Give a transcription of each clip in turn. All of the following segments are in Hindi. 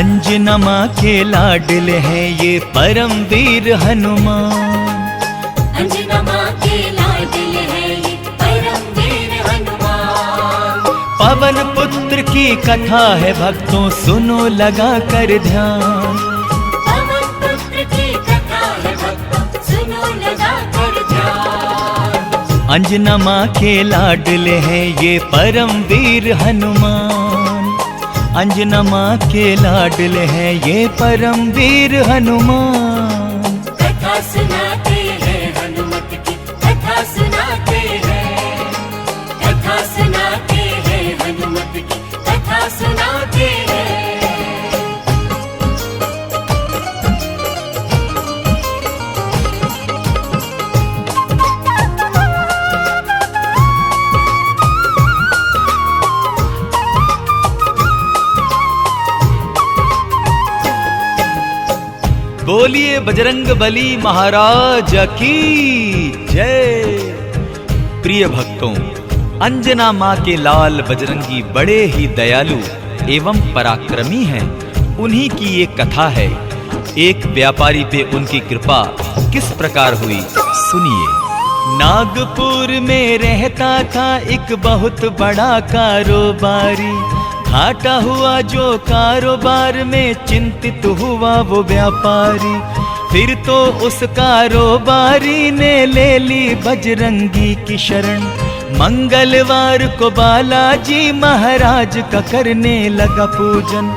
अंजना माँ के लाडले हैं ये परमवीर हनुमान। अंजना माँ के लाडले हैं ये परमवीर हनुमान। पवन पुत्र की कथा है भक्तों सुनो लगा कर ध्यान। पवन पुत्र की कथा है भक्तों सुनो लगा कर ध्यान। अंजना माँ के लाडले हैं ये परमवीर हनुमान। अंजना माँ के लाडले हैं ये परमवीर हनुमान। कथा सुनाते हैं हनुमत की कथा सुनाते हैं। कथा सुनाते हैं हनुमत की कथा सुनाते हैं। बोलिए बजरंग बली महाराज की जय। प्रिय भक्तों, अंजना माँ के लाल बजरंगी बड़े ही दयालु एवं पराक्रमी हैं। उन्हीं की ये कथा है। एक व्यापारी पे उनकी कृपा किस प्रकार हुई सुनिए। नागपुर में रहता था एक बहुत बड़ा कारोबारी। घाटा हुआ जो कारोबार में चिंतित हुआ वो व्यापारी। फिर तो उस कारोबारी ने ले ली बजरंगी की शरण। मंगलवार को बालाजी महाराज का करने लगा पूजन।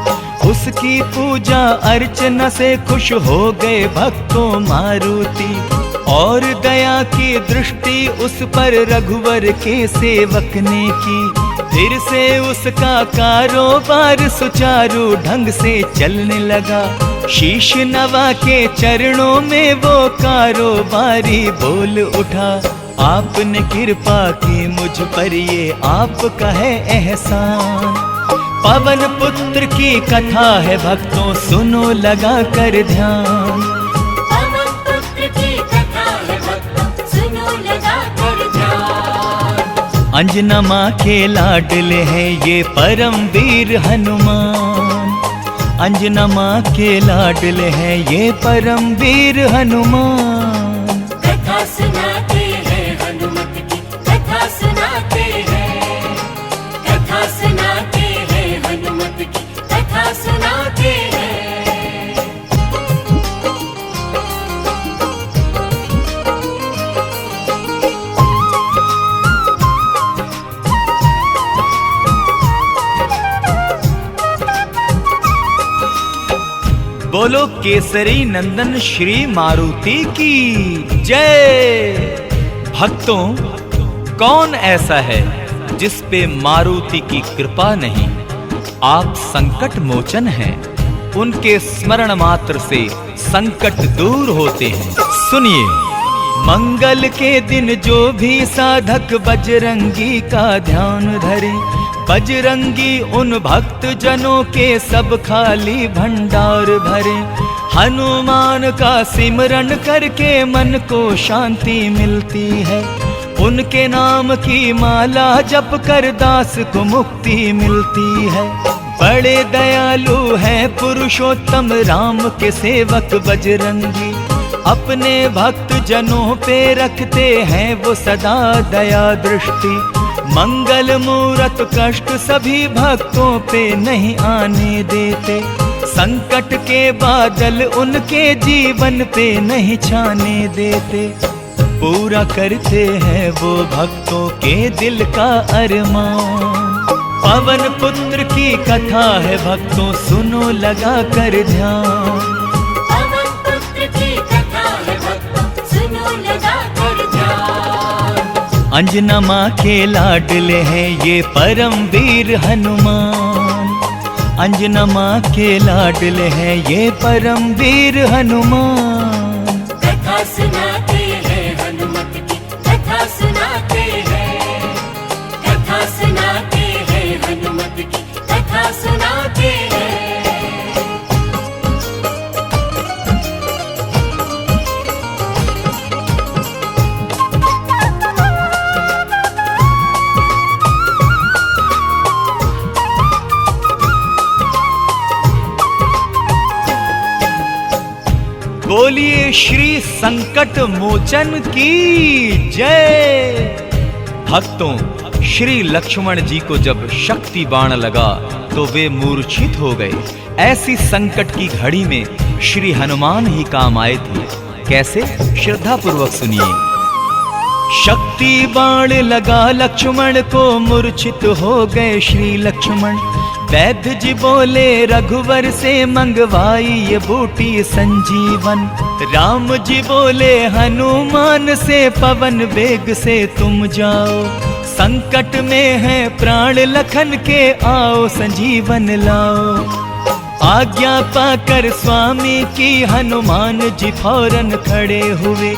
उसकी पूजा अर्चना से खुश हो गए भक्तों मारुति। और दया की दृष्टि उस पर रघुवर के सेवक ने की। फिर से उसका कारोबार सुचारू ढंग से चलने लगा। शीश नवा के चरणों में वो कारोबारी बोल उठा। आपने कृपा की मुझ पर ये आपका है एहसान। पवन पुत्र की कथा है भक्तों सुनो लगा कर ध्यान। पवन पुत्र की कथा है भक्तों सुनो लगा कर ध्यान। अंजना माँ के लाडले हैं ये परमवीर हनुमान। अंजना माँ के लाडले हैं ये परमवीर हनुमान। कथा सुनाते हैं हनुमत की कथा सुनाते हैं। कथा सुनाते हैं हनुमत की कथा सुनाते हैं। बोलो केसरी नंदन श्री मारुति की जय। भक्तों, कौन ऐसा है जिस पे मारुति की कृपा नहीं। आप संकट मोचन हैं। उनके स्मरण मात्र से संकट दूर होते हैं। सुनिए, मंगल के दिन जो भी साधक बजरंगी का ध्यान धरे। बजरंगी उन भक्त जनों के सब खाली भंडार भरे। हनुमान का सिमरन करके मन को शांति मिलती है। उनके नाम की माला जप कर दास को मुक्ति मिलती है। बड़े दयालु हैं पुरुषोत्तम राम के सेवक बजरंगी। अपने भक्त जनों पे रखते हैं वो सदा दया दृष्टि। मंगल मूरत कष्ट सभी भक्तों पे नहीं आने देते। संकट के बादल उनके जीवन पे नहीं छाने देते। पूरा करते हैं वो भक्तों के दिल का अरमान। पवन पुत्र की कथा है भक्तों सुनो लगा कर ध्यान। पवन पुत्र की कथा है भक्तों सुनो लगा कर ध्यान। अंजना माँ के लाडले हैं ये परमवीर हनुमान। अंजना माँ के लाडले हैं ये परमवीर हनुमान। कथा सुनाते हैं हनुमत की कथा सुनाते हैं। कथा सुनाते हैं हनुमत की कथा सुनाते हैं। बोलिए श्री संकट मोचन की जय। भक्तों, श्री लक्ष्मण जी को जब शक्ति बाण लगा तो वे मूर्छित हो गए। ऐसी संकट की घड़ी में श्री हनुमान ही काम आए थे। कैसे? श्रद्धा पूर्वक सुनिए। शक्ति बाण लगा लक्ष्मण को, मूर्छित हो गए श्री लक्ष्मण। वैद्य जी बोले रघुवर से मंगवाई ये बूटी संजीवन। राम जी बोले हनुमान से पवन वेग से तुम जाओ। संकट में है प्राण लखन के, आओ संजीवन लाओ। आज्ञा पाकर स्वामी की हनुमान जी फौरन खड़े हुए।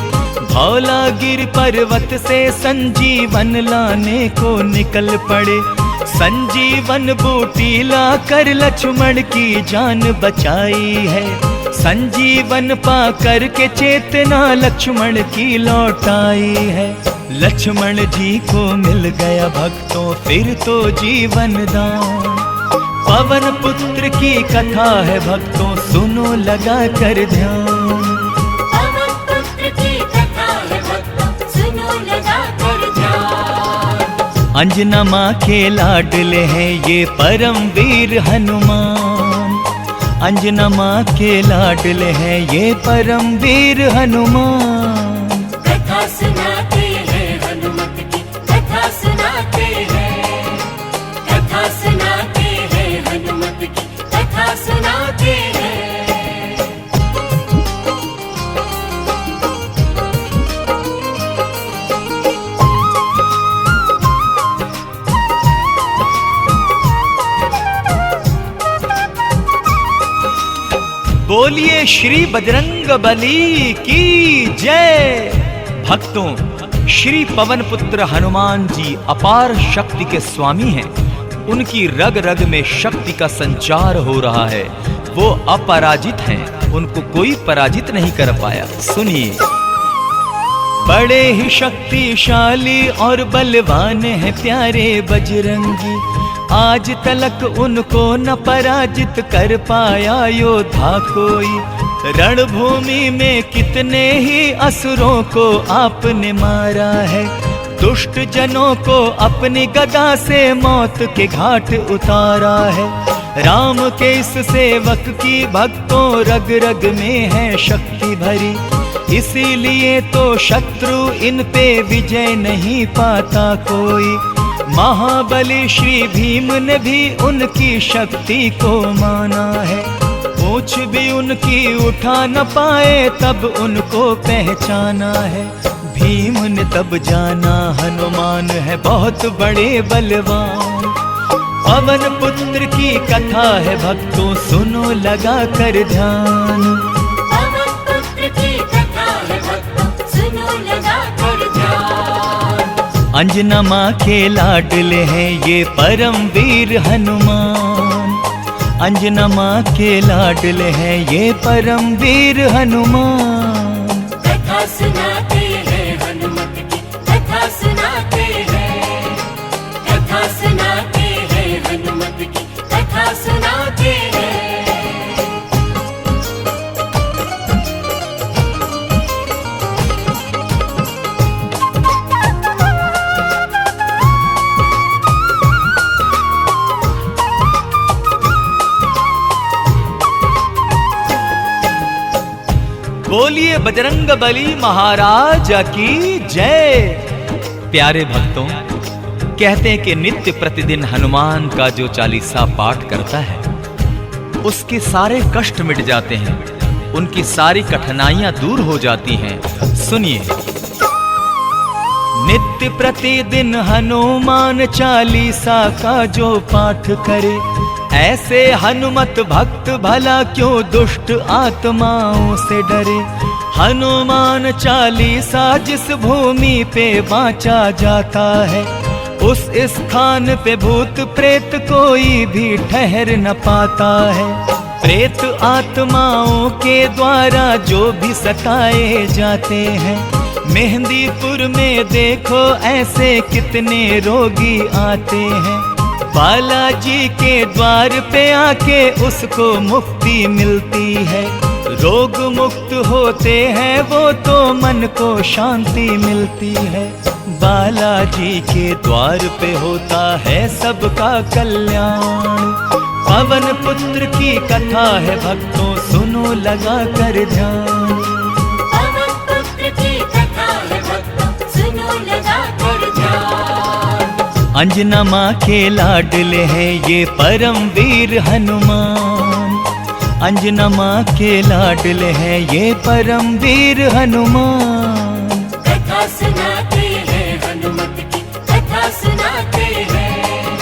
धौलागिर पर्वत से संजीवन लाने को निकल पड़े। संजीवन बूटी लाकर लक्ष्मण की जान बचाई है। संजीवन पाकर के चेतना लक्ष्मण की लौटाई है। लक्ष्मण जी को मिल गया भक्तों फिर तो जीवन दान। पवन पुत्र की कथा है भक्तों, सुनो लगा कर ध्यान। पवन पुत्र की कथा है भक्तों, सुनो लगा कर ध्यान। अंजना माँ के लाडले हैं ये परम वीर हनुमान। अंजना माँ के लाडले हैं ये परम वीर हनुमान। कथा सुनाते हैं हनुमत की, कथा सुनाते हैं। कथा सुनाते हैं हनुमत की, कथा सुनाते हैं। बोलिए श्री बजरंग बली की जय। भक्तों, श्री पवन पुत्र हनुमान जी अपार शक्ति के स्वामी हैं। उनकी रग रग में शक्ति का संचार हो रहा है। वो अपराजित हैं, उनको कोई पराजित नहीं कर पाया। सुनिए। बड़े ही शक्तिशाली और बलवान हैं प्यारे बजरंगी। आज तलक उनको न पराजित कर पाया योद्धा कोई। रणभूमि में कितने ही असुरों को आपने मारा है। दुष्ट जनों को अपनी गदा से मौत के घाट उतारा है। राम के इस सेवक की भक्तों रग रग में है शक्ति भरी। इसीलिए तो शत्रु इन पे विजय नहीं पाता कोई। महाबली श्री भीम ने भी उनकी शक्ति को माना है। पूछ भी उनकी उठा न पाए तब उनको पहचाना है। भीम ने तब जाना हनुमान है बहुत बड़े बलवान। पवन पुत्र की कथा है भक्तों, सुनो लगा कर ध्यान। पवन पुत्र की कथा है भक्तों, सुनो लगा कर ध्यान। अंजना माँ के लाडले हैं ये परम वीर हनुमान। अंजना माँ के लाडले हैं ये परम वीर हनुमान। कथा सुनाते हैं हनुमत की, कथा सुनाते हैं। कथा सुनाते हैं हनुमत की, कथा सुनाते हैं। बोलिए बजरंग बली महाराज की जय। प्यारे भक्तों, कहते हैं कि नित्य प्रतिदिन हनुमान का जो चालीसा पाठ करता है उसके सारे कष्ट मिट जाते हैं, उनकी सारी कठिनाइयां दूर हो जाती हैं। सुनिए। नित्य प्रतिदिन हनुमान चालीसा का जो पाठ करे, ऐसे हनुमत भक्त भला क्यों दुष्ट आत्माओं से डरे। हनुमान चालीसा जिस भूमि पे बाँचा जाता है, उस स्थान पे भूत प्रेत कोई भी ठहर न पाता है। प्रेत आत्माओं के द्वारा जो भी सताए जाते हैं, मेहंदीपुर में देखो ऐसे कितने रोगी आते हैं। बालाजी के द्वार पे आके उसको मुक्ति मिलती है। रोग मुक्त होते हैं वो तो मन को शांति मिलती है। बालाजी के द्वार पे होता है सबका कल्याण। पवन पुत्र की कथा है भक्तों सुनो लगा कर ध्यान। पवन पुत्र की कथा है भक्तों सुनो लगा कर ध्यान। अंजना माँ के लाडले हैं ये परम वीर हनुमान। अंजना माँ के लाडले हैं ये परम वीर हनुमान। कथा सुनाते हैं हनुमत की कथा सुनाते हैं।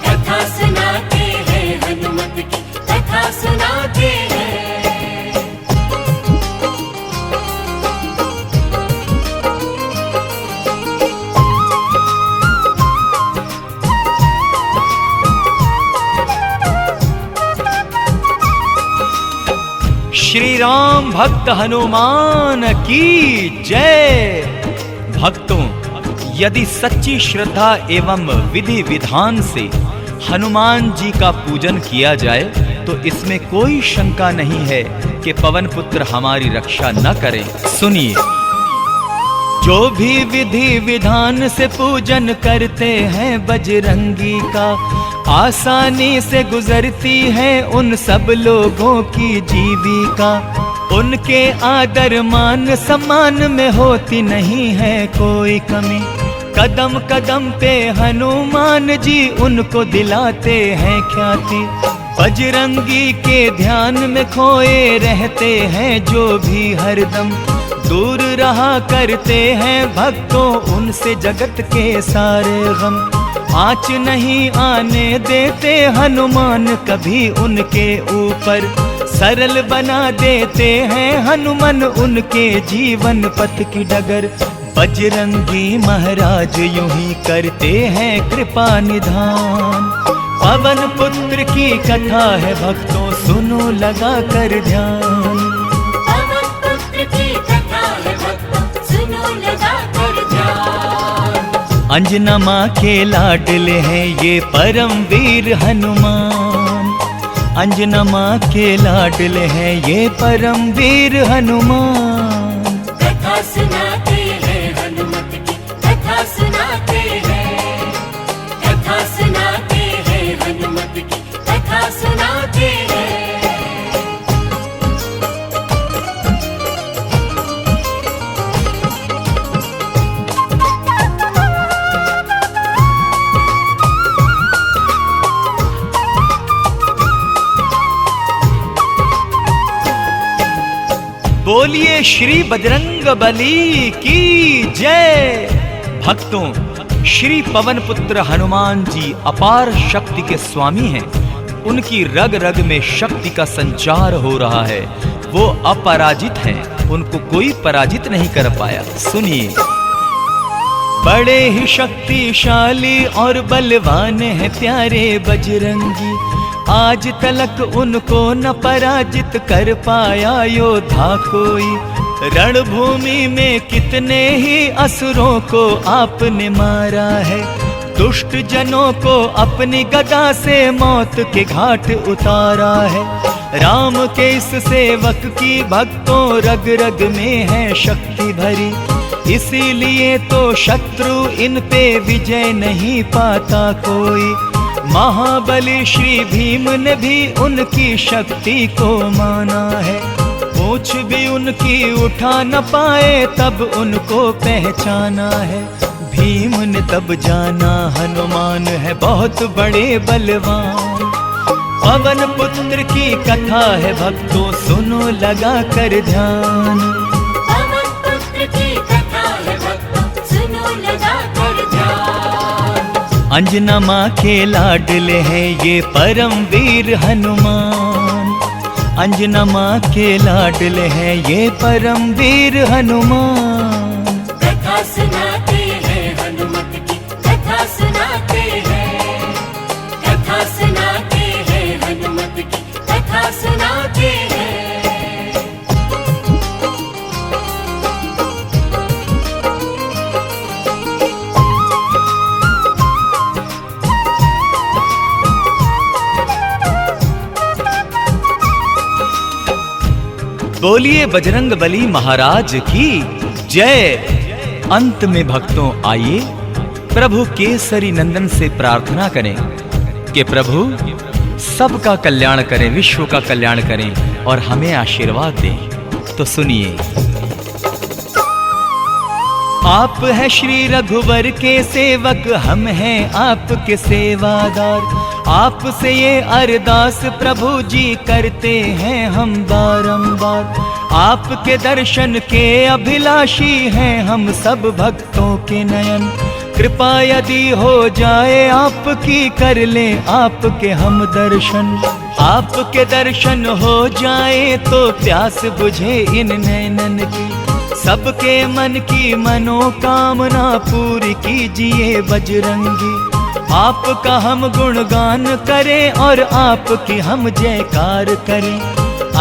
कथा सुनाते हैं हनुमत की कथा सुनाते हैं। श्री राम भक्त हनुमान की जय। भक्तों, यदि सच्ची श्रद्धा एवं विधि विधान से हनुमान जी का पूजन किया जाए तो इसमें कोई शंका नहीं है कि पवन पुत्र हमारी रक्षा न करें। सुनिए, जो भी विधि विधान से पूजन करते हैं बजरंगी का, आसानी से गुजरती है उन सब लोगों की जीविका। उनके आदर मान सम्मान में होती नहीं है कोई कमी। कदम कदम पे हनुमान जी उनको दिलाते हैं ख्याति। बजरंगी के ध्यान में खोए रहते हैं जो भी हरदम। दूर रहा करते हैं भक्तों उनसे जगत के सारे गम। आँच नहीं आने देते हनुमान कभी उनके ऊपर। सरल बना देते हैं हनुमान उनके जीवन पथ की डगर। बजरंगी महाराज यूं ही करते हैं कृपा निधान। पवन पुत्र की कथा है भक्तों सुनो लगा कर ध्यान। पवन पुत्र की कथा है भक्तों सुनो लगा कर ध्यान। अंजना माँ के लाडले हैं ये परम वीर हनुमान। अंजना माँ के लाडले हैं ये परम वीर हनुमान। कथा सुनाते हैं हनुमत की कथा सुनाते हैं। कथा सुनाते हैं हनुमत की कथा सुनाते हैं। बोलिए श्री बजरंग बली की जय। भक्तों, श्री पवन पुत्र हनुमान जी अपार शक्ति के स्वामी हैं। उनकी रग रग में शक्ति का संचार हो रहा है। वो अपराजित हैं, उनको कोई पराजित नहीं कर पाया। सुनिए, बड़े ही शक्तिशाली और बलवान हैं प्यारे बजरंगी। आज तलक उनको न पराजित कर पाया योद्धा कोई। रणभूमि में कितने ही असुरों को आपने मारा है। दुष्ट जनों को अपनी गदा से मौत के घाट उतारा है। राम के इस सेवक की भक्तों रग रग में है शक्ति भरी। इसीलिए तो शत्रु इन पे विजय नहीं पाता कोई। महाबली श्री भीम ने भी उनकी शक्ति को माना है। पूछ भी उनकी उठा न पाए तब उनको पहचाना है। भीम ने तब जाना हनुमान है बहुत बड़े बलवान। पवन पुत्र की कथा है भक्तों सुनो लगा कर ध्यान। पवन पुत्र की कथा है भक्तों सुनो लगा कर ध्यान। अंजना माँ के लाडले हैं ये परम वीर हनुमान। अंजना माँ के लाडले हैं ये परम वीर हनुमान। कथा सुनाते हैं हनुमत की कथा सुनाते हैं। कथा सुनाते हैं हनुमत की कथा सुनाते हैं। बोलिए बजरंग बली महाराज की जय। अंत में भक्तों आइए प्रभु केसरी नंदन से प्रार्थना करें कि प्रभु सबका कल्याण करें, विश्व का कल्याण करें और हमें आशीर्वाद दें। तो सुनिए। आप है श्री रघुवर के सेवक, हम हैं आपके सेवादार। आपसे ये अरदास प्रभु जी करते हैं हम बारंबार। आपके दर्शन के अभिलाषी हैं हम सब भक्तों के नयन। कृपा यदि हो जाए आपकी, कर लें आपके हम दर्शन। आपके दर्शन हो जाए तो प्यास बुझे इन नैनन की। सबके मन की मनोकामना पूरी कीजिए बजरंगी। आपका हम गुणगान करें और आपकी हम जयकार करें।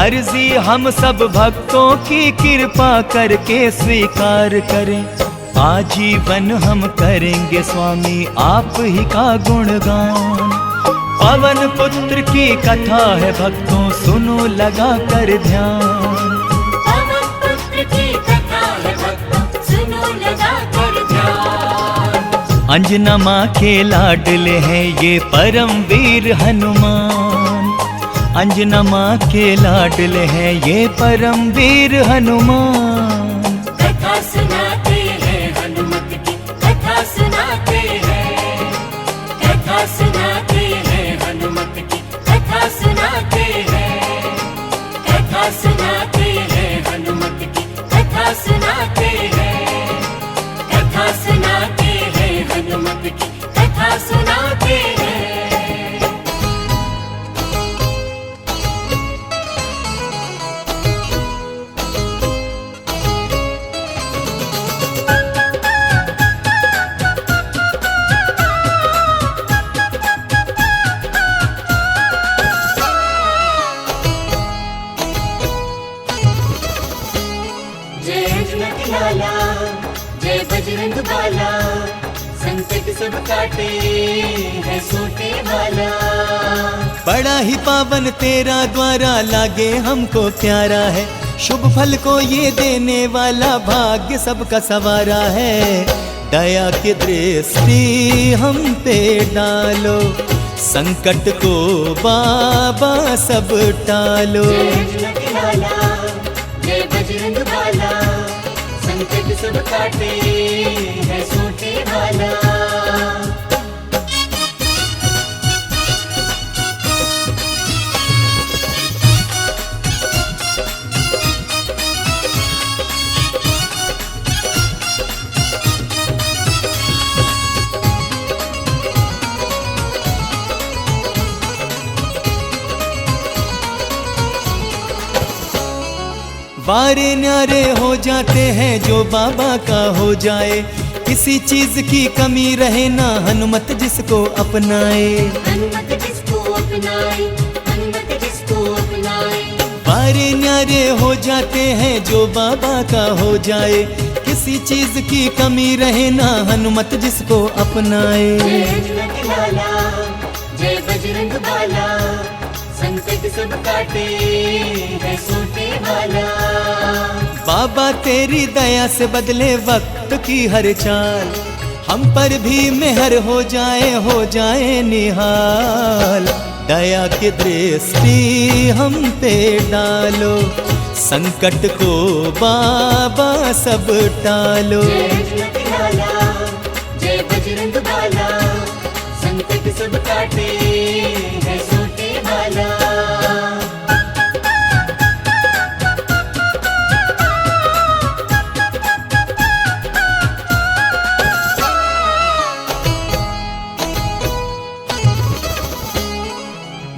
अर्जी हम सब भक्तों की कृपा करके स्वीकार करें। आजीवन हम करेंगे स्वामी आप ही का गुणगान। पवन पुत्र की कथा है भक्तों, सुनो लगा कर ध्यान। पवन पुत्र की कथा है भक्तों, सुनो लगा कर ध्यान। अंजना माँ के लाडले हैं ये परम वीर हनुमान। अंजना माँ के लाडले हैं ये परम वीर हनुमान। कथा सुनाते हैं हनुमत की, कथा सुनाते हैं। कथा सुनाते हैं हनुमत की, कथा सुनाते हैं। कथा सुनाते हैं हनुमत की, कथा सुनाते हैं। कथा सुनाते हैं हनुमत की, कथा सुनाते हैं। जय हनुमत लाला, जय बजरंग बाला, संकट सब काटे है सोटे वाला। बड़ा ही पावन तेरा द्वारा लागे हमको प्यारा है। शुभ फल को ये देने वाला भाग्य सबका सवारा है। दया की दृष्टि हम पे डालो, संकट को बाबा सब टालो। जय हनुमत लाला, जय बजरंग बाला, संकट सब काटे है सोटे वाला। बारे न्यारे हो जाते हैं जो बाबा का हो जाए। किसी चीज की कमी रहे ना हनुमत जिसको अपनाए। हनुमत जिसको अपनाए, हनुमत जिसको अपनाए। बारे न्यारे हो जाते हैं जो बाबा का हो जाए। किसी चीज की कमी रहे ना हनुमत जिसको अपनाए। जय हनुमत लाला, जय बजरंग बाला, संकट सब काटे है सोटे वाला। बाबा तेरी दया से बदले वक्त की हर चाल। हम पर भी मेहर हो जाए निहाल। दया की दृष्टि हम पे डालो, संकट को बाबा सब टालो। जय हनुमत लाला, जय बजरंग बाला, संकट सब काटे है सोटे वाला।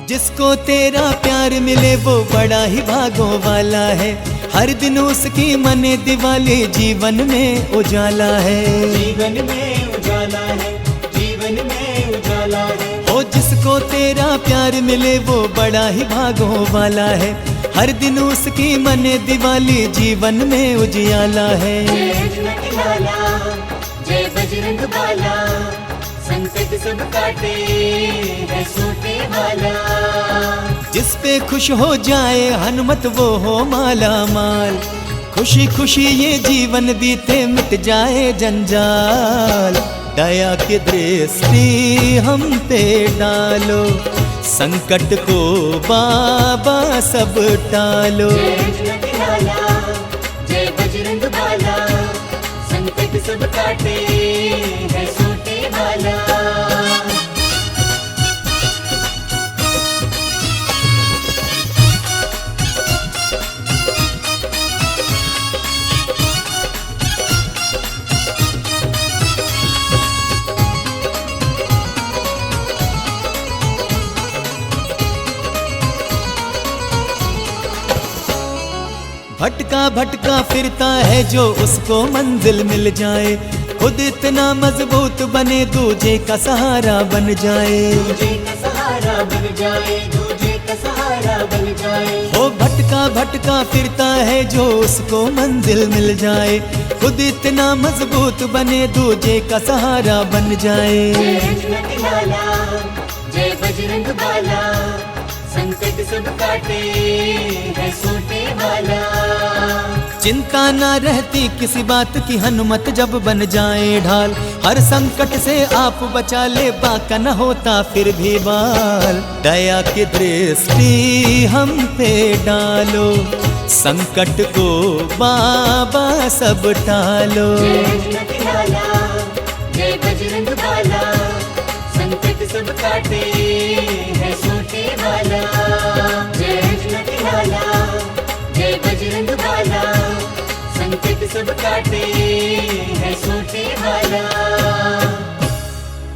जिसको तेरा प्यार मिले वो बड़ा ही भागों वाला है। हर दिन उसकी मने दिवाली जीवन में उजाला है। जीवन में उजाला है, जीवन में उजाला है। ओ जिसको तेरा प्यार मिले वो बड़ा ही भागों वाला है। हर दिन उसकी मने दिवाली जीवन में उजियाला है। जय हनुमत लाला, जय बजरंग बाला, संकट सब काटे है सोटे वाला। जिस पे खुश हो जाए हनुमत वो हो माला माल। खुशी खुशी ये जीवन बीते मिट जाए जंजाल। दया की दृष्टि हम पे डालो, संकट को बाबा सब टालो। जय हनुमत लाला, जय बजरंग बाला, संकट सब काटे है सोटे वाला। भटका भटका फिरता है जो उसको मंजिल मिल जाए। खुद इतना मजबूत बने दूजे का सहारा बन जाए। दूजे का सहारा बन जाए, दूजे का सहारा बन जाए। वो भटका भटका फिरता है जो उसको मंजिल मिल जाए। खुद इतना मजबूत बने दूजे का सहारा बन जाए। जय हनुमत लाला, जय बजरंग बाला, संकट सब काटे है सोटे वाला। चिंता ना रहती किसी बात की हनुमत जब बन जाए ढाल। हर संकट से आप बचा ले बाका न होता फिर भी बाल। दया की दृष्टि हम पे डालो, संकट को बाबा सब टालो। जय हनुमत लाला, जय बजरंग बाला, संकट सब काटे है सोटे वाला। जय हनुमत लाला, जय बजरंग बाला, संकट सब काटे है सोटे वाला।